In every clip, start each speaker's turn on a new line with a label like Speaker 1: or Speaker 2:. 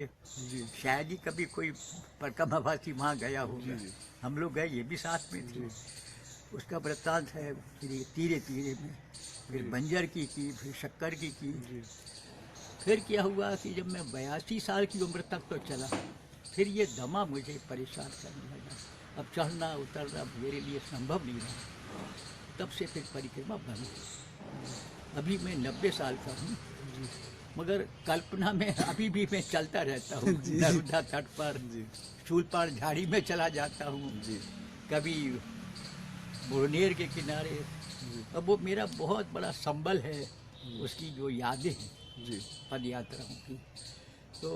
Speaker 1: जी
Speaker 2: शायद ही कभी कोई परिक्रमावासी वहाँ गया होगा।
Speaker 1: जी।
Speaker 2: हम लोग गए, ये भी साथ में थे। उसका वृत्तांत है फिर धीरे धीरे में, फिर बंजर की फिर शक्कर की
Speaker 1: जी
Speaker 2: फिर क्या हुआ कि जब मैं 82 साल की उम्र तक तो चला, फिर ये दमा मुझे परेशान करने लगा। अब चढ़ना उतरना मेरे लिए संभव नहीं रहा। तब से फिर परिक्रमा बंद। अभी मैं 90 साल का हूँ, मगर कल्पना में अभी भी मैं चलता रहता हूँ। नर्मदा तट पर शूलपाड़ झाड़ी में चला जाता हूँ, कभी मुरनेर के किनारे। अब वो मेरा बहुत बड़ा संबल है, उसकी जो यादें हैं पद यात्राओं की। तो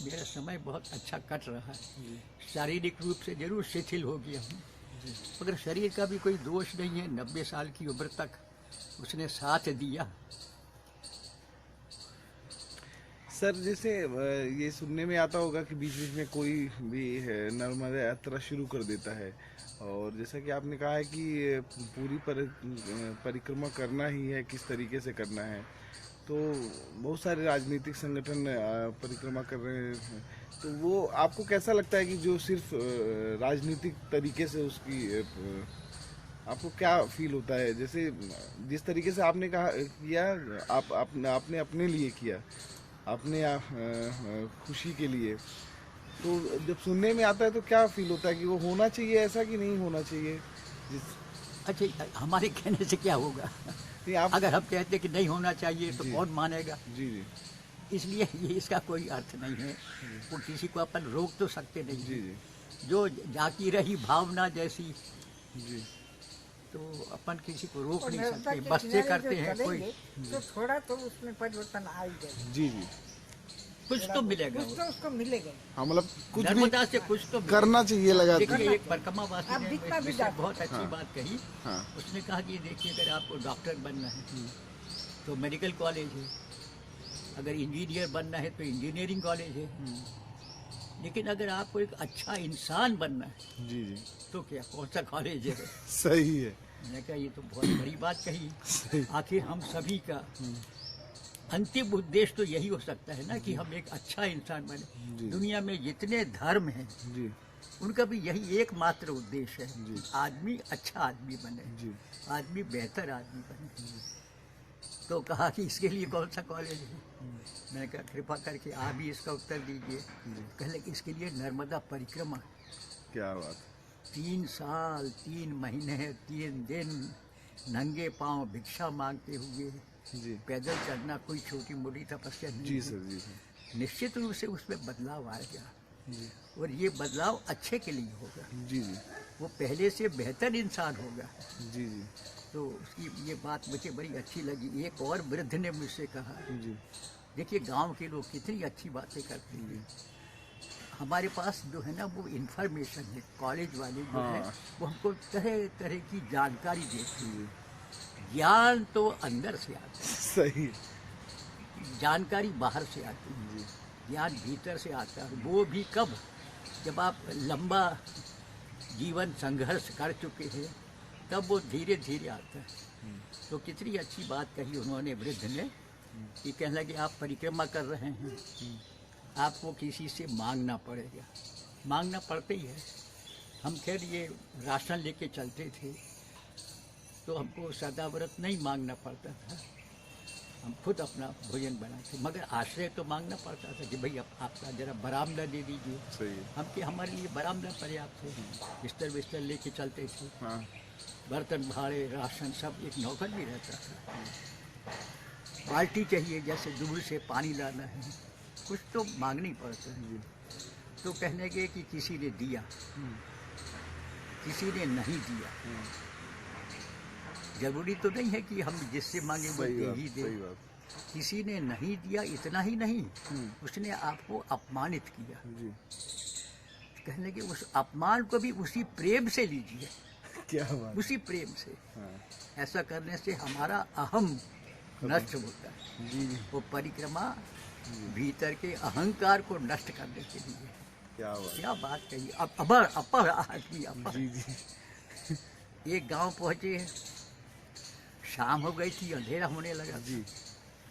Speaker 2: मेरा समय बहुत अच्छा कट रहा है। शारीरिक रूप से जरूर शिथिल हो गया हूँ, मगर शरीर का भी कोई दोष नहीं है। 90 साल की उम्र तक उसने साथ दिया।
Speaker 1: सर, जैसे ये सुनने में आता होगा कि बीच बीच में कोई भी नर्मदा यात्रा शुरू कर देता है, और जैसा कि आपने कहा है कि पूरी परिक्रमा करना ही है, किस तरीके से करना है। तो बहुत सारे राजनीतिक संगठन परिक्रमा कर रहे हैं, तो वो आपको कैसा लगता है कि जो सिर्फ राजनीतिक तरीके से उसकी आपको क्या फील होता है? जैसे जिस तरीके से आपने कहा किया, आपने अपने लिए किया, अपने खुशी के लिए, तो जब सुनने में आता है तो क्या फील होता है कि वो होना चाहिए ऐसा कि नहीं होना चाहिए?
Speaker 2: अच्छा, हमारे कहने से क्या होगा?
Speaker 1: आप
Speaker 2: अगर हम कहते कि नहीं होना चाहिए तो कौन मानेगा?
Speaker 1: जी जी।
Speaker 2: इसलिए ये इसका कोई अर्थ नहीं है। वो किसी को अपन रोक तो सकते नहीं
Speaker 1: जी
Speaker 2: हैं।
Speaker 1: जी
Speaker 2: जो जाती रही भावना जैसी,
Speaker 1: जी।
Speaker 2: तो अपन किसी को रोक नहीं सकते, बस से करते हैं। कोई
Speaker 3: तो थोड़ा तो उसमें परिवर्तन आ ही जाएगा।
Speaker 1: जी जी।
Speaker 2: कुछ तो मिलेगा,
Speaker 3: कुछ तो उसको मिलेगा।
Speaker 1: हाँ, मतलब कुछ भी
Speaker 2: नर्मदा से कुछ तो मिलेगा।
Speaker 1: करना चाहिए लगा।
Speaker 2: देखिए, एक परिक्रमावासी
Speaker 3: आप
Speaker 2: ने
Speaker 3: जितना भी
Speaker 2: मुझसे बहुत अच्छी बात कही।
Speaker 1: हाँ।
Speaker 2: उसने कहा कि देखिए, अगर आपको डॉक्टर बनना है तो मेडिकल कॉलेज है, अगर इंजीनियर बनना है तो इंजीनियरिंग कॉलेज है, लेकिन अगर आपको एक अच्छा इंसान बनना है
Speaker 1: जी जी,
Speaker 2: तो क्या कौन सा कॉलेज है?
Speaker 1: सही है।
Speaker 2: मैंने कहा ये तो बहुत बड़ी बात कही। आखिर हम सभी का अंतिम उद्देश्य तो यही हो सकता है ना कि हम एक अच्छा इंसान बने। दुनिया में जितने धर्म हैं
Speaker 1: जी
Speaker 2: उनका भी यही एकमात्र उद्देश्य है कि आदमी अच्छा आदमी बने, आदमी बेहतर आदमी बने। तो कहा कि इसके लिए कौन सा कॉलेज है? मैंने कहा कृपा करके आप भी इसका उत्तर दीजिए। कहले कि इसके लिए नर्मदा परिक्रमा।
Speaker 1: क्या बात।
Speaker 2: 3 साल 3 महीने 3 दिन नंगे पांव भिक्षा मांगते हुए
Speaker 1: जी
Speaker 2: पैदल चढ़ना कोई छोटी मोटी तपस्या नहीं
Speaker 1: जी
Speaker 2: है।
Speaker 1: सर, जी सर।
Speaker 2: निश्चित रूप से उसमें बदलाव आएगा, और ये बदलाव अच्छे के लिए होगा।
Speaker 1: जी जी
Speaker 2: वो पहले से बेहतर इंसान होगा।
Speaker 1: जी जी
Speaker 2: तो उसकी ये बात मुझे बड़ी अच्छी लगी। एक और वृद्ध ने मुझसे कहा,
Speaker 1: जी
Speaker 2: देखिए गांव के लोग कितनी अच्छी बातें करते हैं। हमारे पास जो है ना वो इन्फॉर्मेशन है, कॉलेज वाले जो है वो हमको तरह तरह की जानकारी देते हैं। ज्ञान तो अंदर से आता है,
Speaker 1: सही।
Speaker 2: जानकारी बाहर से आती है, ज्ञान भीतर से आता है। वो भी कब? जब आप लंबा जीवन संघर्ष कर चुके हैं, तब वो धीरे धीरे आता है। तो कितनी अच्छी बात कही उन्होंने, वृद्ध ने, कि कहने लगे आप परिक्रमा कर रहे हैं, आपको किसी से मांगना पड़ेगा। मांगना पड़ता ही है। हम खैर ये राशन लेके चलते थे तो हमको सदाव्रत नहीं मांगना पड़ता था, हम खुद अपना भोजन बनाते, मगर आश्रय तो मांगना पड़ता था कि भाई आपका जरा बरामदा दे दीजिए।
Speaker 1: सही है।
Speaker 2: हम कि हमारे लिए बरामदा पर्याप्त है। बिस्तर बिस्तर लेके चलते थे,
Speaker 1: हाँ।
Speaker 2: बर्तन भाड़े राशन सब, एक नौकर भी रहता था। बाल्टी चाहिए, जैसे दूर से पानी लाना है, कुछ तो मांगना ही पड़ता है। तो कहने के कि किसी ने दिया, किसी ने नहीं दिया। जरूरी तो नहीं है कि हम जिससे मांगे वो दे ही दे। किसी ने नहीं दिया, इतना ही नहीं, उसने आपको अपमानित किया। कहने के उस अपमान को भी उसी प्रेम से लीजिए।
Speaker 1: क्या बात।
Speaker 2: उसी प्रेम से। ऐसा करने से हमारा अहम नष्ट होता है। वो परिक्रमा भीतर के अहंकार को नष्ट करने के लिए। क्या बात कही। अपर आदमी अपर।
Speaker 1: जी जी।
Speaker 2: एक गांव पहुंचे, शाम हो गई थी, अंधेरा होने लगा।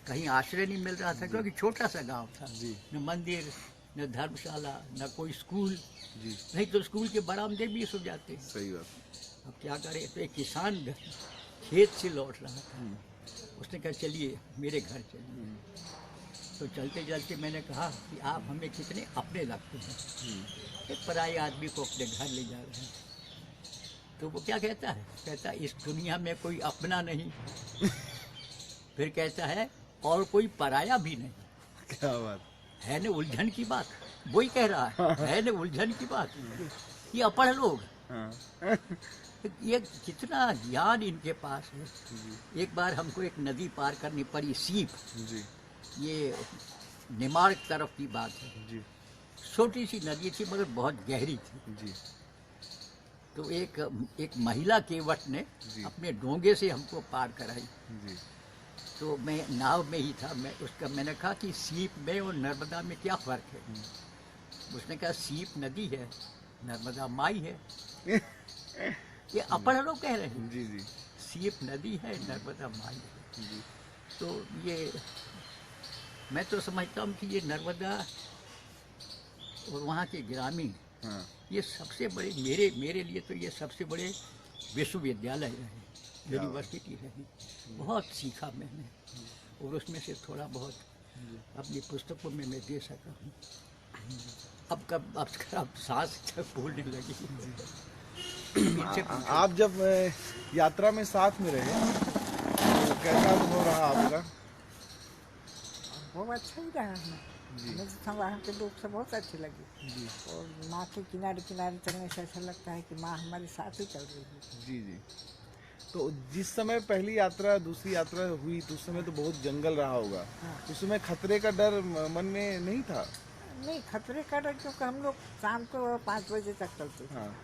Speaker 2: कहीं आश्रय नहीं मिल रहा था, क्योंकि छोटा सा गांव था, न मंदिर न धर्मशाला, न कोई स्कूल।
Speaker 1: जी
Speaker 2: नहीं तो स्कूल के बरामदे भी सो जाते।
Speaker 1: सही बात।
Speaker 2: अब क्या करें, तो एक किसान खेत से लौट रहा था, उसने कहा चलिए मेरे घर चलिए। तो चलते चलते मैंने कहा कि आप हमें कितने अपने लगते हैं, एक पराये आदमी को अपने घर ले जा रहे हैं। तो वो क्या कहता है, कहता है इस दुनिया में कोई अपना नहीं। फिर कहता है और कोई पराया भी नहीं।
Speaker 1: क्या बात।
Speaker 2: है न उलझन की बात, वही कह रहा है न उलझन की बात। ये अपढ़ लोग,
Speaker 1: हाँ
Speaker 2: ये कितना ज्ञान इनके पास है। एक बार हमको एक नदी पार करनी पड़ी, सीप।
Speaker 1: जी
Speaker 2: ये निमाड़ तरफ की बात है।
Speaker 1: जी
Speaker 2: छोटी सी नदी थी मगर बहुत गहरी थी।
Speaker 1: जी
Speaker 2: तो एक महिला केवट ने
Speaker 1: जी।
Speaker 2: अपने डोंगे से हमको पार कराई।
Speaker 1: जी
Speaker 2: तो मैं नाव में ही था, मैंने कहा कि सीप में और नर्मदा में क्या फ़र्क है। उसने कहा सीप नदी है, नर्मदा माई है। ये अपढ़ लोग कह रहे हैं,
Speaker 1: जी जी
Speaker 2: सीप नदी है, नर्मदा माई है।
Speaker 1: जी
Speaker 2: तो ये मैं तो समझता हूँ कि ये नर्मदा और वहाँ के ग्रामीण,
Speaker 1: हाँ
Speaker 2: ये सबसे बड़े मेरे लिए तो ये सबसे बड़े विश्वविद्यालय रहे, यूनिवर्सिटी रही। बहुत सीखा मैंने और उसमें से थोड़ा बहुत अपनी पुस्तकों में मैं दे सका हूँ। अब सांस फूलने लगी। इनसे पूछो।
Speaker 1: आप जब यात्रा में साथ में रहे तो कैसा अनुभव रहा आपका?
Speaker 3: वो अच्छा ही रहा है। हमें तो वहाँ के लोग सब बहुत अच्छे लगे।
Speaker 1: जी
Speaker 3: और माँ के किनारे किनारे चलने से ऐसा लगता है कि माँ हमारे साथ ही चल रही है।
Speaker 1: जी जी। तो जिस समय पहली यात्रा दूसरी यात्रा हुई तो उस समय तो बहुत जंगल रहा होगा।
Speaker 3: हाँ।
Speaker 1: उस समय खतरे का डर मन में नहीं था?
Speaker 3: नहीं, खतरे का डर, क्योंकि हम लोग शाम को 5 बजे तक चलते थे।
Speaker 1: हाँ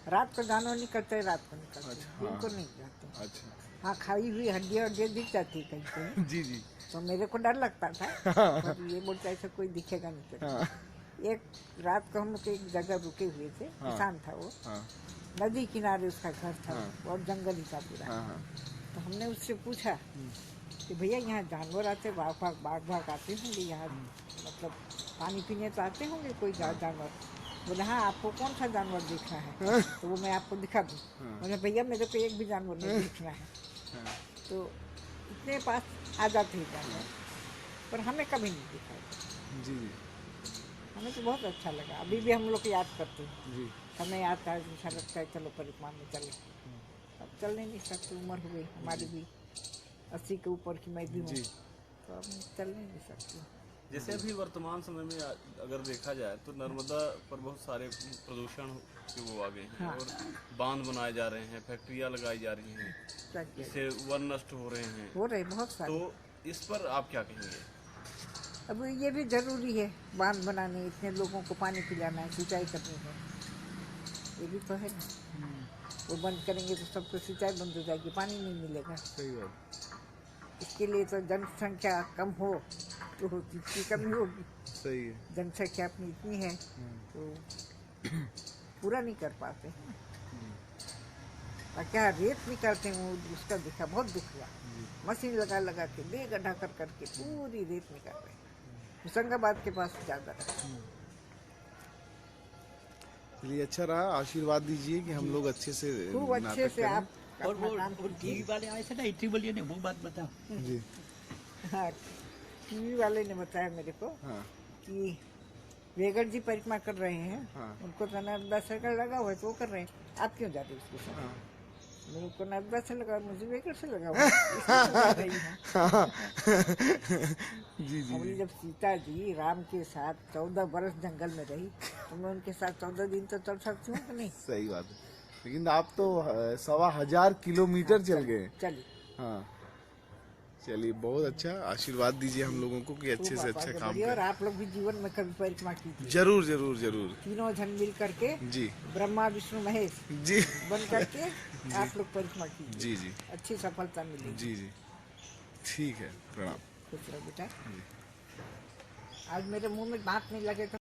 Speaker 3: रात को जानवर निकलते, रात को निकलते,
Speaker 1: अच्छा,
Speaker 3: दिन को
Speaker 1: हाँ।
Speaker 3: नहीं जाते।
Speaker 1: अच्छा
Speaker 3: हाँ, खाई हुई हड्डियाँ दिख जाती है कहीं कहीं।
Speaker 1: जी जी
Speaker 3: तो मेरे को डर लगता था, पर ये बोलता ऐसा कोई दिखेगा नहीं करके।
Speaker 1: हाँ
Speaker 3: एक रात को हम लोग एक जगह रुके हुए थे,
Speaker 1: हाँ।
Speaker 3: किसान था वो,
Speaker 1: हाँ
Speaker 3: नदी किनारे उसका घर था।
Speaker 1: हाँ।
Speaker 3: और जंगल ही था पूरा।
Speaker 1: हाँ हाँ
Speaker 3: तो हमने उससे पूछा कि भैया यहाँ जानवर आते, बाघ आते होंगे यहाँ, मतलब पानी पीने तो आते होंगे कोई जानवर? बोले हाँ, आपको कौन सा जानवर देखना है? तो वो मैं आपको दिखा दूँ। बोले भैया मेरे को एक भी जानवर नहीं देखना है। तो इतने पास आ जाते ही जानवर, पर हमें कभी नहीं दिखा।
Speaker 1: जी जी
Speaker 3: हमें तो बहुत अच्छा लगा, अभी भी हम लोग याद करते हैं।
Speaker 1: जी
Speaker 3: समय आता है, ऐसा लगता है चलो परिक्रमा में चले। अब चलने नहीं सकते, उम्र हो गई हमारी भी 80 के ऊपर की मैं भी हूँ,
Speaker 1: जी।
Speaker 3: तो अब चल नहीं सकती।
Speaker 4: जैसे अभी वर्तमान समय में अगर देखा जाए तो नर्मदा पर बहुत सारे प्रदूषण के वो आ गए हैं।
Speaker 3: हाँ।
Speaker 4: और बांध बनाए जा रहे हैं, फैक्ट्रियां लगाई जा रही हैं, इससे वन नष्ट हो रहे हैं।
Speaker 3: हो रहे बहुत सारे।
Speaker 4: तो इस पर आप क्या कहेंगे?
Speaker 3: अब ये भी जरूरी है, बांध बनाने, इतने लोगों को पानी पिलाना है, सिंचाई करनी है, ये भी तो है ना। वो बंद करेंगे तो सबको सिंचाई बंद हो जाएगी, पानी नहीं मिलेगा।
Speaker 1: सही बात।
Speaker 3: इसके लिए तो जनसंख्या कम हो तो इसकी कमी होगी।
Speaker 1: सही है।
Speaker 3: जनसंख्या अपनी इतनी है तो पूरा नहीं कर पाते। और क्या रेत निकालते हैं, वो उसका देखा, बहुत दुख हुआ। मशीन लगा लगा के दे गड्ढा कर करके पूरी रेत निकाल रहे हैं। होशंगाबाद के पास ज़्यादा रहा।
Speaker 1: चलिए अच्छा रहा, आशीर्वाद दीजिए कि हम लोग अच्छे से
Speaker 3: खूब अच्छे
Speaker 1: नाटक
Speaker 3: से
Speaker 1: करें।
Speaker 3: आप
Speaker 2: और
Speaker 3: अपना
Speaker 2: वो
Speaker 3: काम
Speaker 2: टीवी
Speaker 3: कीजिए।
Speaker 2: वाले आए थे ना, इतनी बोलिए ने वो बात बताओ।
Speaker 1: जी
Speaker 3: हाँ, टीवी वाले ने बताया मेरे को
Speaker 1: हाँ
Speaker 3: कि वेगड़ जी परिक्रमा कर रहे हैं।
Speaker 1: हाँ।
Speaker 3: उनको तो नर्मदा सर्कल लगा हुआ है तो वो कर रहे हैं, आप क्यों जा रहे हो उसके साथ?
Speaker 1: हाँ
Speaker 3: मेरे को नर्मदा से लगा, मुझे वेगड़ से लगा हुआ है, इसलिए मैं जा रही हूँ।
Speaker 1: जी जी
Speaker 3: अभी जब सीता जी राम के साथ 14 बरस जंगल में रही, तो मैं उनके साथ 14 दिन तो चल सकती हूँ कि नहीं?
Speaker 1: सही बात है। लेकिन आप तो 1,500 किलोमीटर चल गए।
Speaker 3: चलिए,
Speaker 1: हाँ चलिए बहुत अच्छा, आशीर्वाद दीजिए हम लोगों को कि अच्छे
Speaker 3: खूब
Speaker 1: से
Speaker 3: आप
Speaker 1: अच्छा
Speaker 3: आगे
Speaker 1: काम
Speaker 3: बढ़िए और
Speaker 1: करें।
Speaker 3: आप लोग भी जीवन में कभी परिक्रमा कीजिए।
Speaker 1: जरूर जरूर जरूर।
Speaker 3: तीनों जन मिल करके
Speaker 1: जी
Speaker 3: ब्रह्मा विष्णु महेश
Speaker 1: जी
Speaker 3: बन करके आप लोग परिक्रमा कीजिए,
Speaker 1: जी जी
Speaker 3: अच्छी सफलता मिलेगी।
Speaker 1: जी जी ठीक है, प्रणाम।
Speaker 3: खुश रहो बेटा। आज मेरे मुंह में दांत नहीं लगे तो